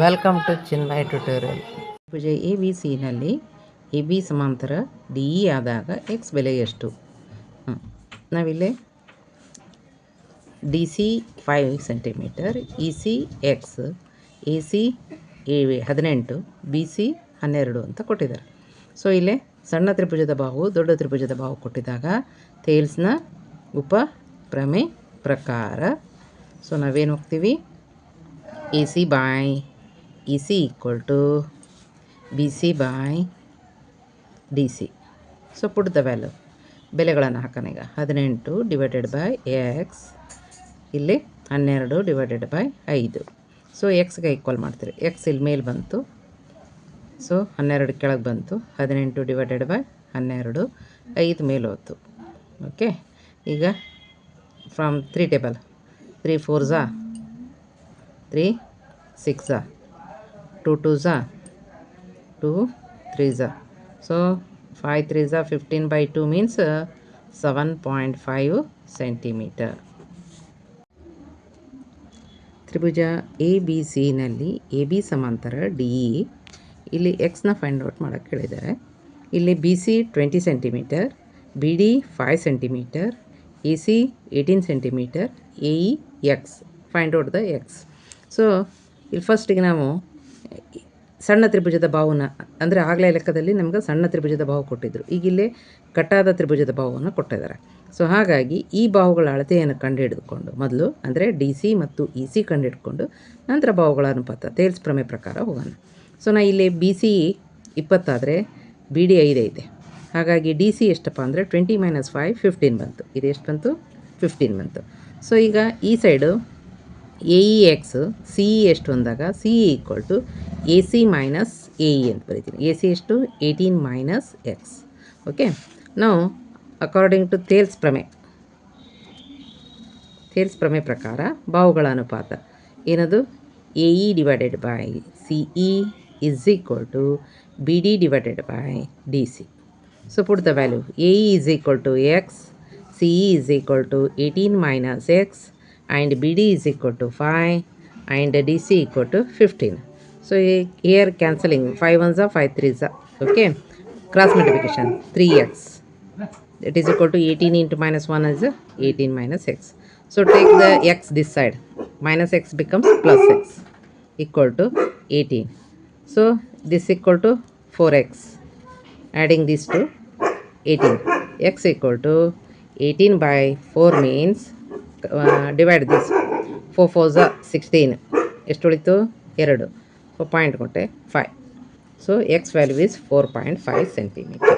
Welcome to Chinmaya tutorial. ಭುಜ A B ಸಿನಲ್ಲಿ A B ಸಮಾಂತರ ಡಿ ಇ ಆದಾಗ ಎಕ್ಸ್ ಬೆಲೆ ಎಷ್ಟು? ನಾವಿಲ್ಲಿ D C 5 centimetre, E C X, A C 18, B C 12 ಅಂತ ಕೊಟ್ಟಿದ್ದಾರೆ. ಸೊ ಇಲ್ಲೇ ಸಣ್ಣ ತ್ರಿಭುಜದ ಬಾಹು ದೊಡ್ಡ ತ್ರಿಭುಜದ ಬಾಹು ಕೊಟ್ಟಿದ್ದಾಗ ಥೇಲ್ಸ್ನ ಉಪಪ್ರಮೆ ಪ್ರಕಾರ ಸೊ ನಾವೇನು ಹೋಗ್ತೀವಿ, A C by E C equal to B C by D C. So put the value, ಬೆಲೆಗಳನ್ನು ಹಾಕೋಣ. ಈಗ 18 ಡಿವೈಡೆಡ್ ಬೈ ಎಕ್ಸ್, ಇಲ್ಲಿ 12 ಡಿವೈಡೆಡ್ ಬೈ 5. ಸೊ ಎಕ್ಸ್ಗೆ ಈಕ್ವಲ್ ಮಾಡ್ತೀರಿ. ಎಕ್ಸ್ ಇಲ್ಲಿ ಮೇಲೆ ಬಂತು, ಸೊ 12 ಕೆಳಗೆ ಬಂತು. 18 ಡಿವೈಡೆಡ್ ಬೈ 12, 5 ಮೇಲೆ ಹೋಯ್ತು. ಓಕೆ, ಈಗ from 3 table, 3 4s 3 6 2 2s 2 3s. So 5 3s 15 by 2 means 7.5 centimeter. ತ್ರಿಭುಜ ಎ ಬಿ ಸಿನಲ್ಲಿ ಎ ಬಿ ಸಮಾಂತರ ಡಿ ಇ, ಇಲ್ಲಿ ಎಕ್ಸ್ನ ಫೈಂಡ್ ಔಟ್ ಮಾಡೋಕ್ಕೆ ಹೇಳಿದ್ದಾರೆ. ಇಲ್ಲಿ B C 20 centimetre, B D 5 centimetre, A C 18 centimetre, A E X, find out the X. So ಇಲ್ಲಿ ಫಸ್ಟಿಗೆ ನಾವು ಸಣ್ಣ ತ್ರಿಭುಜದ ಬಾಹುನ, ಅಂದರೆ ಆಗಲೇ ಲೆಕ್ಕದಲ್ಲಿ ನಮ್ಗೆ ಸಣ್ಣ ತ್ರಿಭುಜದ ಬಾಹು ಕೊಟ್ಟಿದ್ದರು, ಈಗ ಇಲ್ಲೇ ಕಟ್ಟಾದ ತ್ರಿಭುಜದ ಬಾಹುವನ್ನು ಕೊಟ್ಟಿದ್ದಾರೆ. ಸೊ ಹಾಗಾಗಿ ಈ ಬಾಹುಗಳ ಅಳತೆಯನ್ನು ಕಂಡುಹಿಡಿದುಕೊಂಡು ಮೊದಲು ಅಂದರೆ ಡಿ ಸಿ ಮತ್ತು ಇ ಸಿ ಕಂಡುಹಿಡ್ಕೊಂಡು ನಂತರ ಬಾಹುಗಳ ಅನುಪಾತ ಥೇಲ್ಸ್ ಪ್ರಮೆ ಪ್ರಕಾರ ಹೋಗೋಣ. ಸೊ ನಾ ಇಲ್ಲಿ ಬಿ ಸಿ 20 ಆದರೆ ಬಿ ಡಿ 5 ಐತೆ. ಹಾಗಾಗಿ ಡಿ ಸಿ ಎಷ್ಟಪ್ಪ ಅಂದರೆ 20 - 5 15 ಬಂತು. ಇದು ಎಷ್ಟು ಬಂತು? 15 ಬಂತು. ಸೊ ಈಗ ಈ side A E X, C E ಎಷ್ಟು ಅಂದಾಗ C E equal to A C minus A E ಅಂತ ಬರೀತೀನಿ. ಎ ಸಿ ಎಷ್ಟು? 18 ಮೈನಸ್ ಎಕ್ಸ್. ಓಕೆ, ನಾವು ಅಕಾರ್ಡಿಂಗ್ ಟು ಥೇಲ್ಸ್ ಪ್ರಮೆ ಪ್ರಕಾರ ಬಾಹುಗಳ ಅನುಪಾತ ಏನದು? A E divided by C E is equal to B D divided by D C. So put the value, A E is equal to X, C E is equal to 18 minus X, and BD is equal to 5 and DC equal to 15. So here cancelling 5 1s are 5 3s are. Okay, cross multiplication 3x, that is equal to 18 into minus 1 is 18 minus x. So take the x this side, minus x becomes plus x equal to 18. So this equal to 4x, adding this to 18, x equal to 18 by 4 means divide this 4 4s 16, ಎಷ್ಟು ಉಳಿತು? 2. So point ಕೊಟ್ಟೆ 5. So X value is 4.5 centimetre.